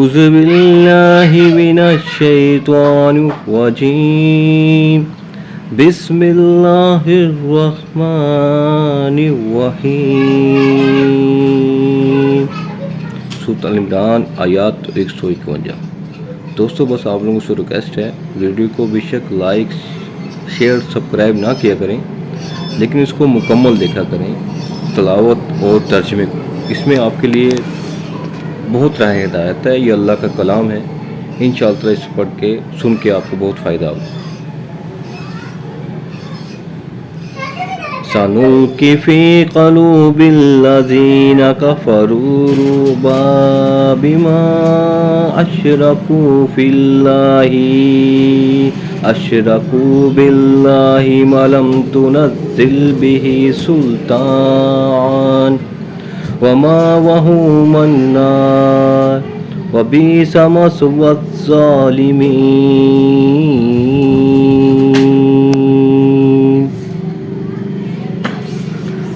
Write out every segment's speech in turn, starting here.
أعوذ بالله من الشيطان الرجيم بسم الله الرحمن الرحیم. سورۃ ال-عمران آیات 151. دوستو بس آپ لوگوں سے ریکویسٹ ہے، ویڈیو کو بے شک لائک شیئر سبسکرائب نہ کیا کریں، لیکن اس کو مکمل دیکھا کریں، تلاوت اور ترجمے کو. اس میں آپ کے لیے بہت راہ ہدایت ہے. یہ اللہ کا کلام ہے، انشاءاللہ اس پڑھ کے سن کے آپ کو بہت فائدہ ہوگا. سَنُلْقِي فِي قُلُوبِ الَّذِينَ كَفَرُوا الرُّعْبَ بِمَا أَشْرَكُوا بِاللَّهِ مَا لَمْ تُنَزِّلْ بِهِ سُلْطَانًا وَمَأْوَاهُمُ النَّارُ وَبِئْسَ مَثْوَى الظَّالِمِينَ.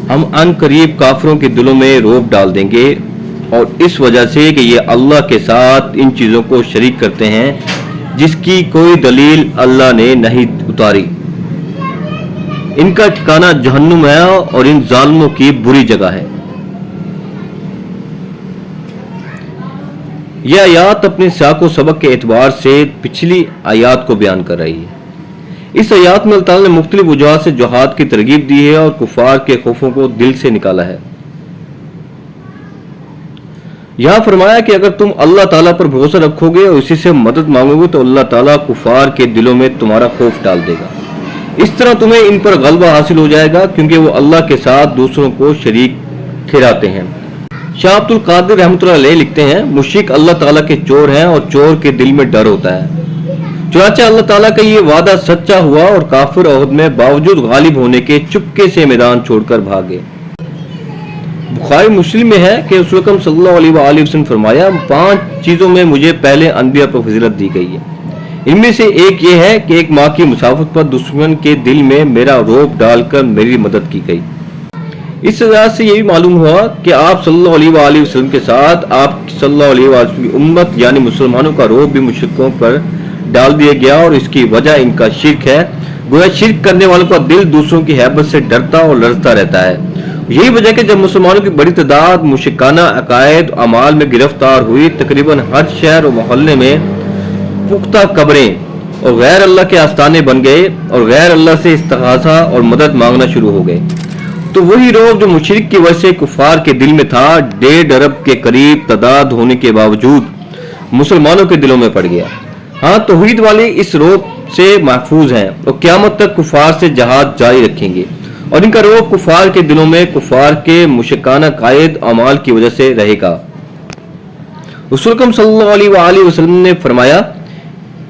ہم ان قریب کافروں کے دلوں میں رعب ڈال دیں گے، اور اس وجہ سے کہ یہ اللہ کے ساتھ ان چیزوں کو شریک کرتے ہیں جس کی کوئی دلیل اللہ نے نہیں اتاری. ان کا ٹھکانہ جہنم ہے اور ان ظالموں کی بری جگہ ہے. یہ آیات اپنے سیاق و سبق کے اعتبار سے پچھلی آیات کو بیان کر رہی ہے. اس آیات میں اللہ تعالیٰ نے مختلف وجوہات سے جہاد کی ترغیب دی ہے اور کفار کے خوفوں کو دل سے نکالا ہے. یہاں فرمایا کہ اگر تم اللہ تعالیٰ پر بھروسہ رکھو گے اور اسی سے مدد مانگو گے تو اللہ تعالیٰ کفار کے دلوں میں تمہارا خوف ڈال دے گا. اس طرح تمہیں ان پر غلبہ حاصل ہو جائے گا، کیونکہ وہ اللہ کے ساتھ دوسروں کو شریک ٹھہراتے ہیں. شاہ عبد القادر رحمۃ اللہ علیہ لکھتے ہیں، مشرک اللہ تعالیٰ کے چور ہیں اور چور کے دل میں ڈر ہوتا ہے. چنانچہ اللہ تعالیٰ کا یہ وعدہ سچا ہوا اور کافر عہد میں باوجود غالب ہونے کے چپکے سے میدان چھوڑ کر بھاگے. بخاری مسلم میں ہے کہ رسول اکرم صلی اللہ علیہ وآلہ وسلم فرمایا، 5 چیزوں میں مجھے پہلے انبیاء پر فضیلت دی گئی ہے. ان میں سے ایک یہ ہے کہ ایک ماں کی مسافت پر دشمن کے دل میں میرا رعب ڈال کر میری مدد کی گئی. اس وجہ سے یہ بھی معلوم ہوا کہ آپ صلی اللہ علیہ وآلہ وسلم کے ساتھ آپ صلی اللہ علیہ وآلہ وسلم کی امت یعنی مسلمانوں کا رعب بھی مشرکوں پر ڈال دیا گیا، اور اس کی وجہ ان کا شرک ہے. گویا شرک کرنے والوں کا دل دوسروں کی ہیبت سے ڈرتا اور لرزتا رہتا ہے. یہی وجہ کہ جب مسلمانوں کی بڑی تعداد مشرکانہ عقائد و اعمال میں گرفتار ہوئی، تقریباً ہر شہر و محلے میں پختہ قبریں اور غیر اللہ کے آستانے بن گئے اور غیر اللہ سے استغاثہ اور مدد مانگنا شروع ہو گئے. تو وہی رعب جو مشرک کی وجہ سے کفار کے دل میں تھا، 1.5 ارب کے قریب تعداد ہونے کے باوجود مسلمانوں کے دلوں میں پڑ گیا. ہاں، توحید والے اس رعب سے محفوظ ہیں اور قیامت تک کفار سے جہاد جاری رکھیں گے، اور ان کا رعب کفار کے دلوں میں کفار کے مشرکانہ قائد اعمال کی وجہ سے رہے گا. رسول اکرم صلی اللہ علیہ وآلہ وسلم نے فرمایا،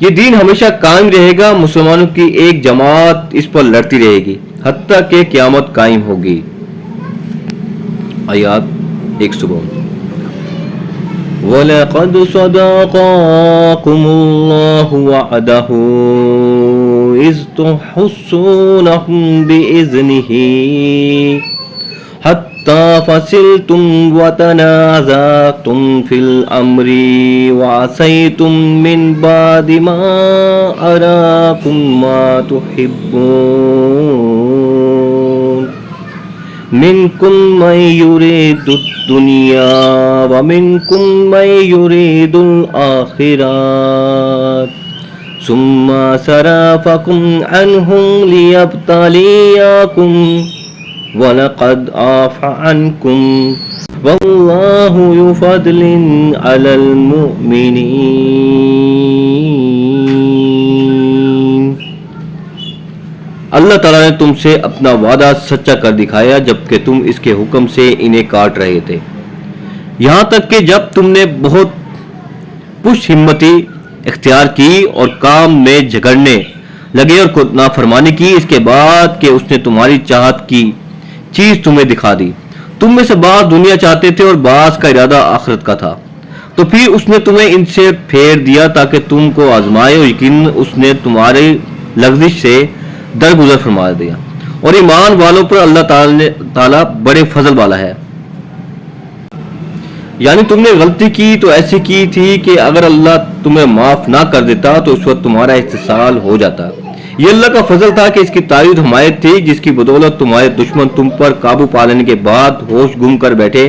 یہ دین ہمیشہ قائم رہے گا، مسلمانوں کی ایک جماعت اس پر لڑتی رہے گی حتیٰ کہ قیامت قائم ہوگی. آیات 152. وَلَقَدْ صَدَقَكُمُ اللَّهُ وَعْدَهُ إِذْ تُحُسُّونَهُم بِإِذْنِهِ حَتَّى فَصِلْتُمْ وَتَنَازَعْتُمْ فِي الْأَمْرِ وَعَصَيْتُمْ مِنْ بَعْدِ مَا أَرَاكُمْ مَا تُحِبُّونَ مِنْكُمْ مَن يُرِيدُ الدُّنْيَا وَمِنْكُمْ مَن يُرِيدُ الْآخِرَةَ ثُمَّ صَرَفَكُمْ عَنْهُمْ لِيَبْتَلِيَكُمْ وَلَقَدْ عَفَا عَنْكُمْ وَاللَّهُ ذُو فَضْلٍ عَلَى الْمُؤْمِنِينَ. اللہ تعالیٰ نے تم سے اپنا وعدہ سچا کر دکھایا جبکہ تم اس کے حکم سے انہیں کاٹ رہے تھے، یہاں تک کہ جب تم نے بہت پش ہمتی اختیار کی اور کام میں جھگڑنے لگے اور نافرمانی کی، اس کے بعد کہ اس نے تمہاری چاہت کی چیز تمہیں دکھا دی. تم میں سے بعض دنیا چاہتے تھے اور بعض کا ارادہ آخرت کا تھا، تو پھر اس نے تمہیں ان سے پھیر دیا تاکہ تم کو آزمائے، اور یقیناً اس نے تمہاری لغزش سے درگزر فرما دیا. اور ایمان والوں پر اللہ تعالیٰ بڑے فضل والا ہے. یعنی تم نے غلطی کی تو ایسی کی تھی کہ اگر اللہ تمہیں معاف نہ کر دیتا تو اس وقت تمہارا استحصال ہو جاتا. یہ اللہ کا فضل تھا کہ اس کی تائید حمایت تھی جس کی بدولت تمہارے دشمن تم پر قابو پا لینے کے بعد ہوش گم کر بیٹھے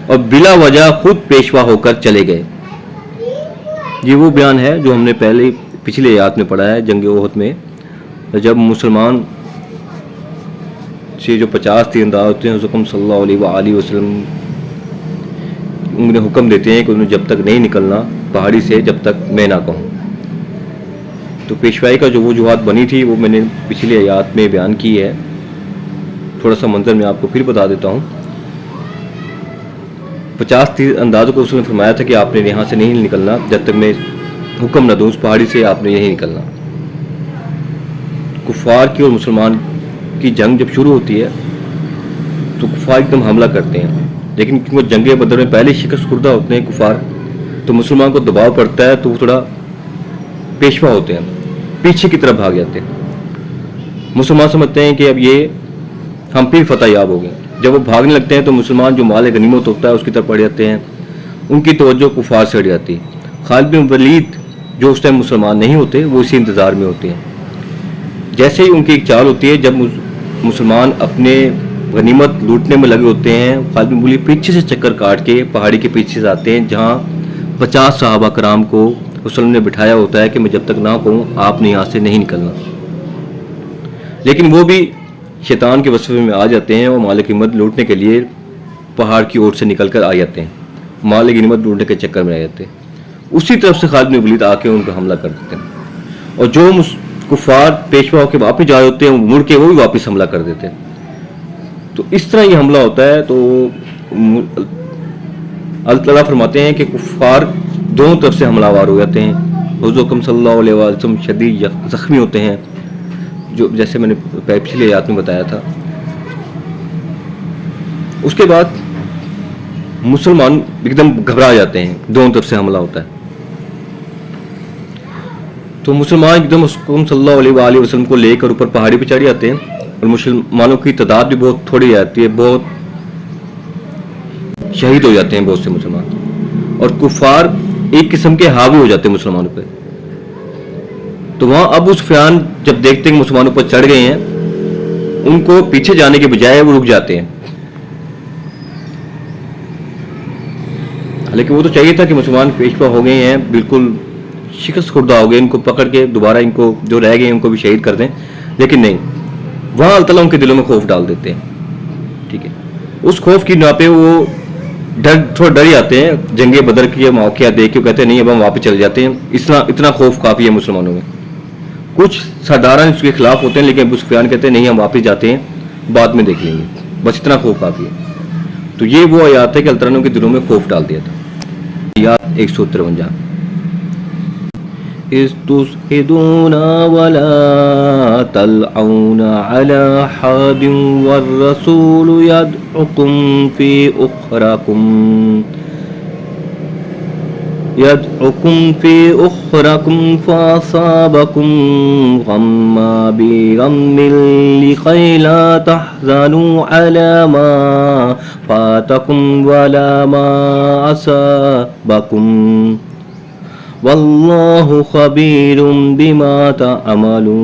اور بلا وجہ خود پیشوا ہو کر چلے گئے. یہ وہ بیان ہے جو ہم نے پچھلے آیات میں پڑھا ہے جنگ احد میں، جب مسلمان سے جو 50 تیرانداز ہوتے ہیں حضرت صلی اللہ علیہ وآلہ وسلم انہیں حکم دیتے ہیں کہ انہیں جب تک نہیں نکلنا پہاڑی سے جب تک میں نہ کہوں. تو پیشوائی کا جو وجوہات بنی تھی وہ میں نے پچھلی آیات میں بیان کی ہے. تھوڑا سا منظر میں آپ کو پھر بتا دیتا ہوں. 50 تیر اندازوں کو اس نے فرمایا تھا کہ آپ نے یہاں سے نہیں نکلنا جب تک میں حکم نہ دوں، اس پہاڑی سے آپ نے نہیں نکلنا. کفار کی اور مسلمان کی جنگ جب شروع ہوتی ہے تو کفار ایک دم حملہ کرتے ہیں، لیکن کیونکہ جنگ بدر میں پہلے شکست خوردہ ہوتے ہیں کفار، تو مسلمان کو دباؤ پڑتا ہے تو وہ تھوڑا پیشوا ہوتے ہیں، پیچھے کی طرف بھاگ جاتے ہیں. مسلمان سمجھتے ہیں کہ اب یہ ہم پھر فتح یاب ہو گئے. جب وہ بھاگنے لگتے ہیں تو مسلمان جو مال غنیمت ہوتا ہے اس کی طرف پڑ جاتے ہیں، ان کی توجہ کفار سے ہٹ جاتی. خالد بن ولید جو اس ٹائم مسلمان نہیں ہوتے وہ اسی انتظار میں ہوتے ہیں. جیسے ہی ان کی ایک چال ہوتی ہے، جب مسلمان اپنے غنیمت لوٹنے میں لگے ہوتے ہیں، خالد بن ولید پیچھے سے چکر کاٹ کے پہاڑی کے پیچھے سے آتے ہیں جہاں 50 صحابہ کرام کو وسلم نے بٹھایا ہوتا ہے کہ میں جب تک نہ کہوں آپ نے یہاں سے نہیں نکلنا. لیکن وہ بھی شیطان کے وسوسے میں آ جاتے ہیں اور مال غنیمت لوٹنے کے لیے پہاڑ کی اوٹ سے نکل کر آ جاتے ہیں، مال غنیمت لوٹنے کے چکر میں آ جاتے ہیں. اسی طرف سے خالد بن ولید آ کے ان پر حملہ کر دیتے ہیں، اور جو کفار پیشوا ہو کے واپس جا رہے ہوتے ہیں مڑ کے وہ بھی واپس حملہ کر دیتے ہیں. تو اس طرح یہ حملہ ہوتا ہے. تو اللہ تعالیٰ فرماتے ہیں کہ کفار دونوں طرف سے حملہ آور ہو جاتے ہیں. حضور صلی اللہ علیہ وسلم شدید زخمی ہوتے ہیں، جو جیسے میں نے پچھلے آیات میں بتایا تھا. اس کے بعد مسلمان ایک دم گھبرا جاتے ہیں، دونوں طرف سے حملہ ہوتا ہے. تو مسلمان ایک دم صلی اللہ علیہ وآلہ وسلم کو لے کر اوپر پہاڑی پہ چڑھ جاتے ہیں، اور مسلمانوں کی تعداد بھی بہت تھوڑی جاتی ہے، بہت شہید ہو جاتے ہیں بہت سے مسلمان، اور کفار ایک قسم کے حاوی ہو جاتے ہیں مسلمانوں پہ. تو وہاں ابو سفیان جب دیکھتے ہیں کہ مسلمانوں پر چڑھ گئے ہیں، ان کو پیچھے جانے کے بجائے وہ رک جاتے ہیں. لیکن وہ تو چاہیے تھا کہ مسلمان پیشوا ہو گئے ہیں، بالکل شکست خوردہ ہو گئے، ان کو پکڑ کے دوبارہ ان کو جو رہ گئے ہیں ان کو بھی شہید کر دیں. لیکن نہیں، وہاں اللہ تعالیٰ ان کے دلوں میں خوف ڈال دیتے ہیں. ٹھیک ہے، اس خوف کی بنا پہ وہ تھوڑا ڈر جاتے ہیں. جنگ بدر کی موقع دیکھ کے کہتے ہیں نہیں اب ہم واپس چلے جاتے ہیں، اتنا خوف کافی ہے مسلمانوں میں. کچھ سرداران اس کے خلاف ہوتے ہیں، لیکن ابو سفیان کہتے ہیں نہیں ہم واپس جاتے ہیں، بعد میں دیکھ لیں گے، بس اتنا خوف کافی ہے. تو یہ وہ آیات ہے کہ اللہ تعالیٰ نے ان کے دلوں میں خوف ڈال دیا تھا. آیات 153 اِذْ تُصْعِدُونَ وَلَا تَلْعُونَ عَلَى حَادٍ وَالرَّسُولُ يَدْعُكُمْ فِي أُخْرَكُمْ فَأَصَابَكُمْ غَمًّا بِغَمٍّ لِكَيْ لَا تَحْزَنُوا عَلَى مَا فَاتَكُمْ وَلَا مَا أَصَابَكُمْ وَاللَّهُ خَبِيرٌ بِمَا تَعْمَلُونَ.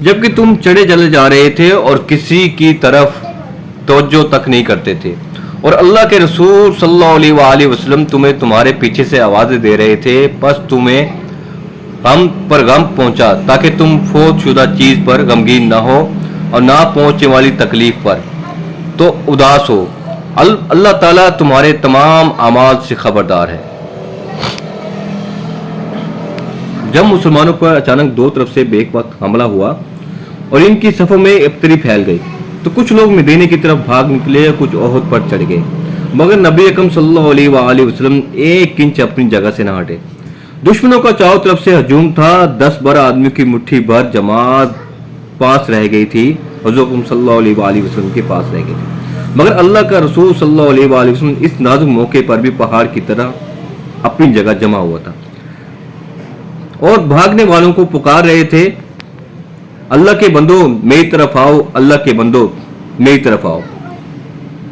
جبکہ تم چڑھے چلے جا رہے تھے اور کسی کی طرف توجہ تک نہیں کرتے تھے، اور اللہ کے رسول صلی اللہ علیہ وآلہ وسلم تمہیں تمہارے پیچھے سے آوازیں دے رہے تھے، بس تمہیں غم پر غم پہنچا تاکہ تم فوت شدہ چیز پر غمگین نہ ہو اور نہ پہنچنے والی تکلیف پر تو اداس ہو. اللہ تعالیٰ تمہارے تمام اعمال سے خبردار ہے. جب مسلمانوں پر اچانک دو طرف سے بیک وقت حملہ ہوا اور ان کی صفوں میں ابتری پھیل گئی تو کچھ لوگ مدینے کی طرف بھاگ نکلے، کچھ احد پر چڑھ گئے، مگر نبی اکرم صلی اللہ علیہ وآلہ وسلم ایک انچ اپنی جگہ سے نہ ہٹے. دشمنوں کا چاروں طرف سے ہجوم تھا. 10-12 آدمیوں کی مٹھی بھر جماعت پاس رہ گئی تھی، حضور صلی اللہ علیہ وآلہ وسلم کے پاس رہ گئی تھی، مگر اللہ کا رسول صلی اللہ علیہ وآلہ وسلم اس نازک موقع پر بھی پہاڑ کی طرح اپنی جگہ جمع ہوا تھا اور بھاگنے والوں کو پکار رہے تھے، اللہ کے بندو میری طرف آؤ، اللہ کے بندو میری طرف آؤ۔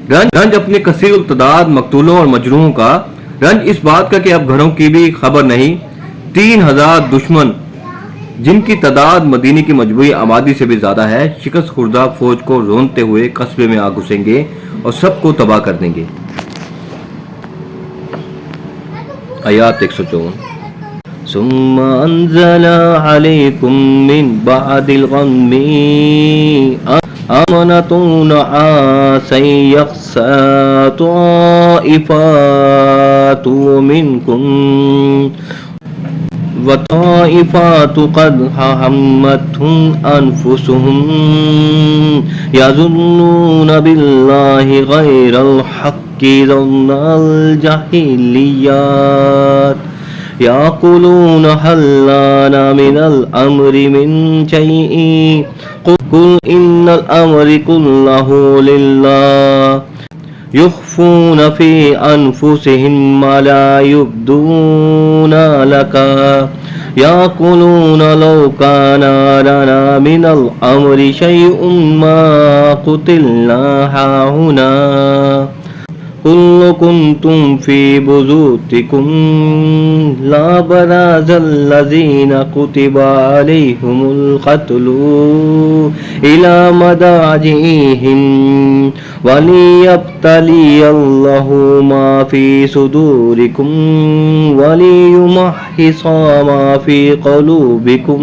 رنج اپنے کثیر التعداد مقتولوں اور مجروحوں کا، رنج اس بات کا کہ اب گھروں کی بھی خبر نہیں، 3000 دشمن جن کی تعداد مدینے کی مجموعی آبادی سے بھی زیادہ ہے، شکست خوردہ فوج کو رونتے ہوئے قصبے میں آ گھسیں گے اور سب کو تباہ کر دیں گے۔ آیات 154۔ ثم انزل علیکم من بعد الغم آمنة نعاسا يغشى طائفات منكم وطائفات قد همتهم أنفسهم يظنون بالله غير الحق ظن الجاهليات يقولون هل لنا من الأمر من شيء قل إن الأمر كله لله يخفون في أنفسهم ما لا يبدون لك يقولون لو كان لنا من الأمر شيء ما قتلنا هاهنا قل كنتم في بيوتكم لبرز الذين كتب عليهم القتل إلى مضاجعهم وليبتلي الله ما في صدوركم وليمحص ما في قلوبكم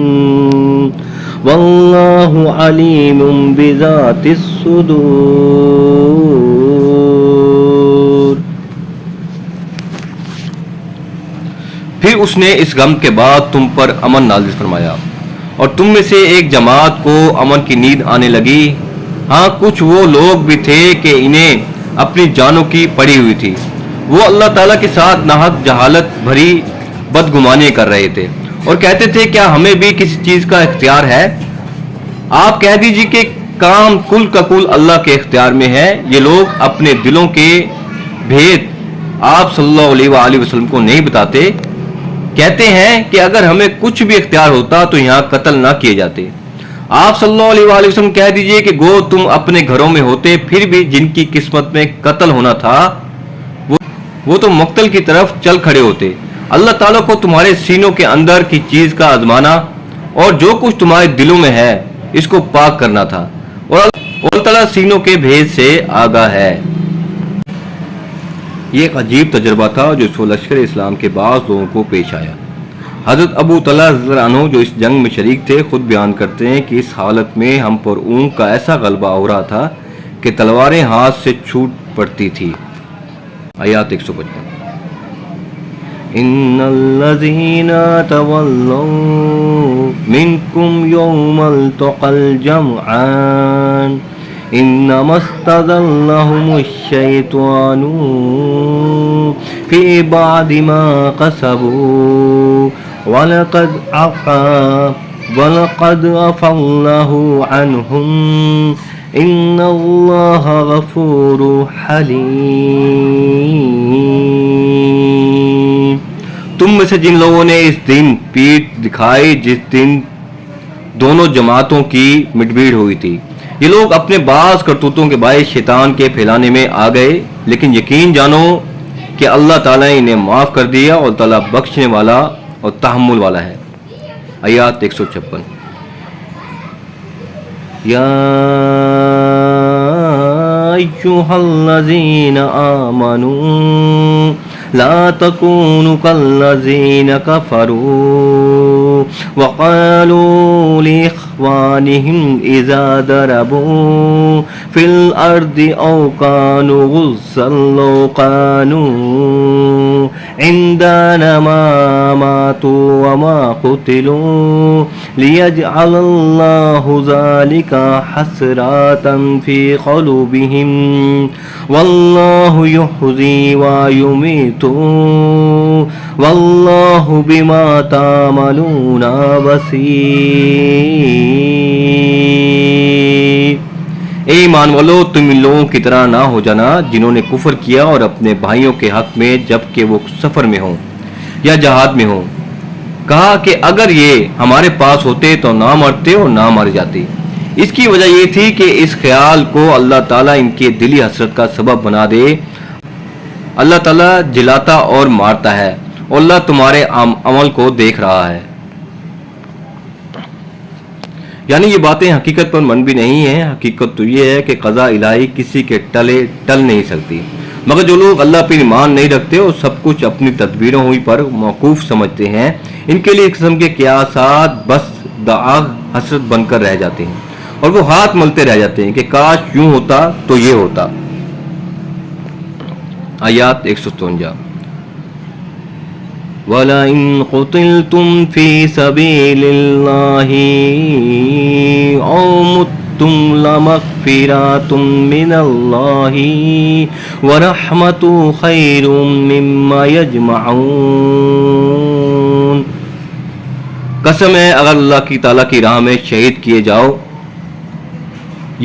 والله عليم بذات الصدور۔ پھر اس نے اس غم کے بعد تم پر امن نازل فرمایا اور تم میں سے ایک جماعت کو امن کی نیند آنے لگی۔ ہاں کچھ وہ لوگ بھی تھے کہ انہیں اپنی جانوں کی پڑی ہوئی تھی، وہ اللہ تعالیٰ کے ساتھ ناحق جہالت بھری بدگمانی کر رہے تھے اور کہتے تھے کیا ہمیں بھی کسی چیز کا اختیار ہے؟ آپ کہہ دیجیے کہ کام کل کا کل اللہ کے اختیار میں ہے۔ یہ لوگ اپنے دلوں کے بھید آپ صلی اللہ علیہ وآلہ وسلم کو نہیں بتاتے، کہتے ہیں کہ اگر ہمیں کچھ بھی اختیار ہوتا تو یہاں قتل نہ کیے جاتے۔ آپ صلی اللہ علیہ وآلہ وسلم کہہ دیجئے کہ گو تم اپنے گھروں میں ہوتے، پھر بھی جن کی قسمت میں قتل ہونا تھا وہ تو مقتل کی طرف چل کھڑے ہوتے۔ اللہ تعالیٰ کو تمہارے سینوں کے اندر کی چیز کا آزمانا اور جو کچھ تمہارے دلوں میں ہے اس کو پاک کرنا تھا، اور اللہ تعالیٰ سینوں کے بھید سے آگاہ ہے۔ یہ ایک عجیب تجربہ تھا جو اس لشکر اسلام کے بعض لوگوں کو پیش آیا۔ حضرت ابو طلحہ رضی اللہ عنہ جو اس جنگ میں شریک تھے خود بیان کرتے ہیں کہ اس حالت میں ہم پر اونگ کا ایسا غلبہ ہو رہا تھا کہ تلواریں ہاتھ سے چھوٹ پڑتی تھی۔ آیات 155۔ ان الذين تولوا منكم يوم التقى الجمعان انما استزلهم الشيطان في بعض ما كسبوا ولقد عفا الله عنهم ان اللہ غفور حلیم۔ تم میں سے جن لوگوں نے اس دن پیٹھ دکھائی جس دن دونوں جماعتوں کی مٹبھیڑ ہوئی تھی، یہ لوگ اپنے بعض کرتوتوں کے باعث شیطان کے پھیلانے میں آ گئے، لیکن یقین جانو کہ اللہ تعالیٰ نے انہیں معاف کر دیا اور تعالیٰ بخشنے والا اور تحمل والا ہے۔ آیات 156۔ یا ایھا الذین آمنوا لا تکونوا کالذین کفروا وقالوا لإخوانهم اذا ضربوا في الارض او كانوا غزا لو كانوا عندنا ما ماتوا وما قتلوا ليجعل الله ذلك حسرات في قلوبهم والله يحيي ويميت واللہ بما تعملون بصیر۔ اے ایمان والو، تم ان لوگوں کی طرح نہ ہو جانا جنہوں نے کفر کیا اور اپنے بھائیوں کے حق میں جبکہ وہ سفر میں ہوں یا جہاد میں ہوں کہا کہ اگر یہ ہمارے پاس ہوتے تو نہ مرتے اور نہ مر جاتے۔ اس کی وجہ یہ تھی کہ اس خیال کو اللہ تعالیٰ ان کے دلی حسرت کا سبب بنا دے. اللہ تعالیٰ جلاتا اور مارتا ہے اور اللہ تمہارے عمل کو دیکھ رہا ہے. یعنی یہ باتیں حقیقت پر منبی نہیں ہیں. حقیقت تو یہ ہے کہ قضاء الہی کسی کے ٹل نہیں سکتی، مگر جو لوگ اللہ پر ایمان نہیں رکھتے اور سب کچھ اپنی تدبیروں ہوئی پر موقوف سمجھتے ہیں، ان کے لیے اس قسم کے قیاسات بس داغ حسرت بن کر رہ جاتے ہیں اور وہ ہاتھ ملتے رہ جاتے ہیں کہ کاش یوں ہوتا تو یہ ہوتا. آیات 157. وَلَئِن قُتِلْتُمْ فِي سَبِيلِ اللَّهِ أَوْ مُتُّمْ لَمَغْفِرَةٌ مِّنَ اللَّهِ وَرَحْمَةٌ خَيْرٌ مِّمَّا يَجْمَعُونَ. قسم ہے اگر اللہ کی تعالیٰ کی راہ میں شہید کیے جاؤ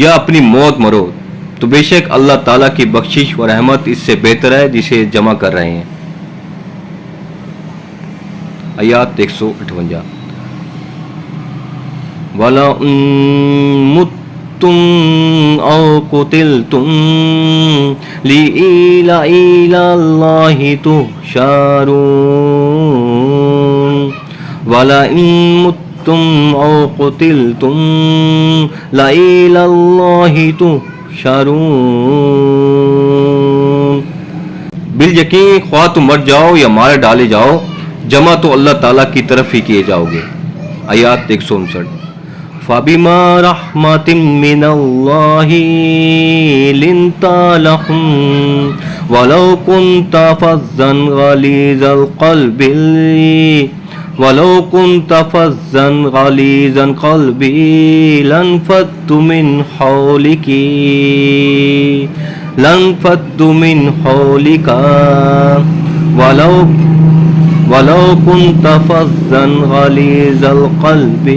یا اپنی موت مرو تو بے شک اللہ تعالیٰ کی بخشش و رحمت اس سے بہتر ہے جسے جمع کر رہے ہیں. آیات 158. وَلَئِن مُتُّمْ أَوْ قُتِلْتُمْ لِإِلَى اللَّهِ تُحْشَرُونَ. وَلَئِن مُتُّمْ أَوْ قُتِلْتُمْ لَإِلَى اللَّهِ تُحْشَرُونَ. بالیقین خواہ تم مر جاؤ یا مارے ڈالے جاؤ، جمع تو اللہ تعالیٰ کی طرف ہی کیے جاؤ گے. آیات 159. فَبِمَا رَحْمَةٍ مِّنَ اللَّهِ لِنْتَ لَهُمْ وَلَوْ كُنْتَ فَظًّا غَلِيظَ الْقَلْبِ لَانفَضُّوا مِنْ حَوْلِكَ وَلَوْ كُنْتَ فَظًّا غَلِيظَ الْقَلْبِ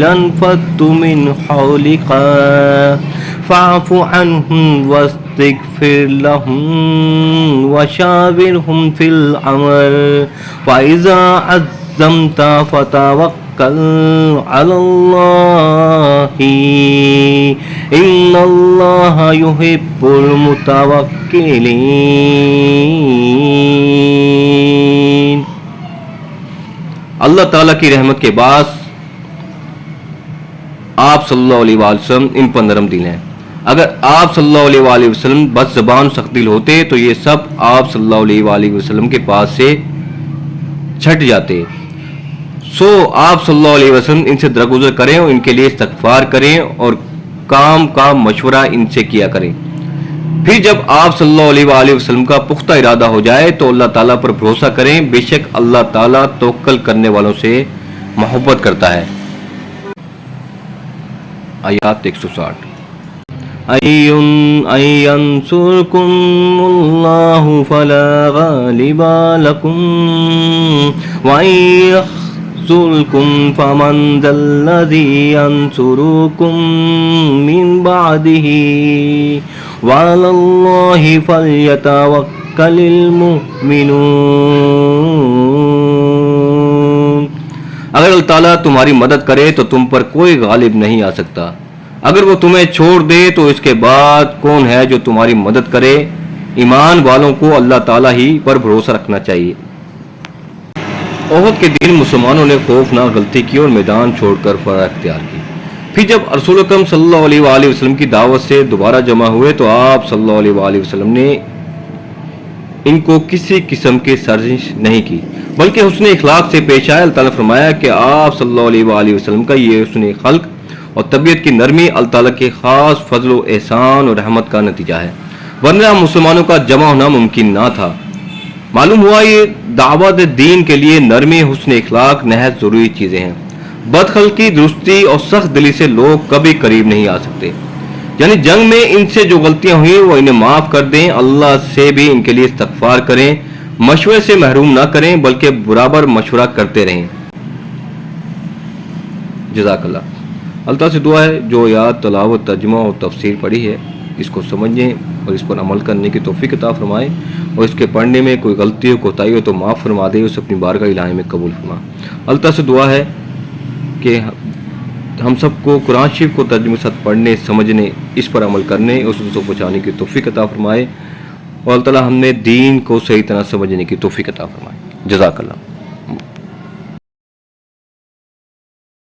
لَانفَضُّوا مِنْ حَوْلِكَ فَاعْفُ عَنْهُمْ وَاسْتَغْفِرْ لَهُمْ وَشَاوِرْهُمْ فِي الْأَمْرِ فَإِذَا عَزَّمْتَ فَتَوَكَّلْ عَلَى اللَّهِ إِنَّ اللَّهَ يُحِبُّ الْمُتَوَكِّلِينَ. اللہ تعالیٰ کی رحمت کے بعد آپ صلی اللہ علیہ وآلہ وسلم ان پر نرم دل ہیں. اگر آپ صلی اللہ علیہ وآلہ وسلم بد زبان سخت دل ہوتے تو یہ سب آپ صلی اللہ علیہ وآلہ وسلم کے پاس سے چھٹ جاتے. سو آپ صلی اللہ علیہ وسلم ان سے درگزر کریں اور ان کے لیے استغفار کریں اور کام کا مشورہ ان سے کیا کریں. پھر جب آپ صلی اللہ علیہ وآلہ وسلم کا پختہ ارادہ ہو جائے تو اللہ تعالیٰ پر بھروسہ کریں، بے شک اللہ تعالیٰ توکل کرنے والوں سے محبت کرتا ہے. آیات 160. أَيَّنْصُرْكُمُ اللَّهُ فَلَا غَالِبَ لَكُمْ وَإِنْ يَخْذُلْكُمْ فَمَنْ ذَا الَّذِي يَنْصُرُكُمْ مِنْ بَعْدِهِ وَعَلَى اللَّهِ فَلْيَتَوَكَّلِ الْمُؤْمِنُونَ. اگر اللہ تعالیٰ تمہاری مدد کرے تو تم پر کوئی غالب نہیں آ سکتا، اگر وہ تمہیں چھوڑ دے تو اس کے بعد کون ہے جو تمہاری مدد کرے. ایمان والوں کو اللہ تعالیٰ ہی پر بھروسہ رکھنا چاہیے. احد کے دن مسلمانوں نے خوفناک غلطی کی اور میدان چھوڑ کر فرار اختیار کی. پھر جب رسول اکرم صلی اللہ علیہ وآلہ وسلم کی دعوت سے دوبارہ جمع ہوئے تو آپ صلی اللہ علیہ وآلہ وسلم نے ان کو کسی قسم کی سرزنش نہیں کی بلکہ حسن اخلاق سے پیش آئے. اللہ تعالیٰ نے فرمایا کہ آپ صلی اللہ علیہ وآلہ وسلم کا یہ حسن خلق اور طبیعت کی نرمی اللہ تعالیٰ کے خاص فضل و احسان اور رحمت کا نتیجہ ہے، ورنہ مسلمانوں کا جمع ہونا ممکن نہ تھا. معلوم ہوا یہ دعوت دین کے لیے نرمی، حسن اخلاق نہایت ضروری چیزیں ہیں. بدخلقی، درستی اور سخت دلی سے لوگ کبھی قریب نہیں آ سکتے. یعنی جنگ میں ان سے جو غلطیاں ہوئیں وہ انہیں معاف کر دیں، اللہ سے بھی ان کے لیے استغفار کریں، مشورے سے محروم نہ کریں بلکہ برابر مشورہ کرتے رہیں. جزاک اللہ. اللہ تعالیٰ سے دعا ہے جو یاد تلاوت، ترجمہ اور تفسیر پڑھی ہے اس کو سمجھیں اور اس پر عمل کرنے کی توفیق عطا فرمائے، اور اس کے پڑھنے میں کوئی غلطی ہو، کوتاہی ہو تو معاف فرما دے، اسے اپنی بارگاہ الہی میں قبول فرما. اللہ تعالیٰ سے دعا ہے کہ ہم سب کو قرآن شریف کو ترجمے کے ساتھ پڑھنے، سمجھنے، اس پر عمل کرنے اور دوسروں کو پہنچانے کی توفیق عطا فرمائے، اور اللہ تعالیٰ ہم نے دین کو صحیح طرح سمجھنے کی توفیق عطا فرمائے۔ جزاک اللہ۔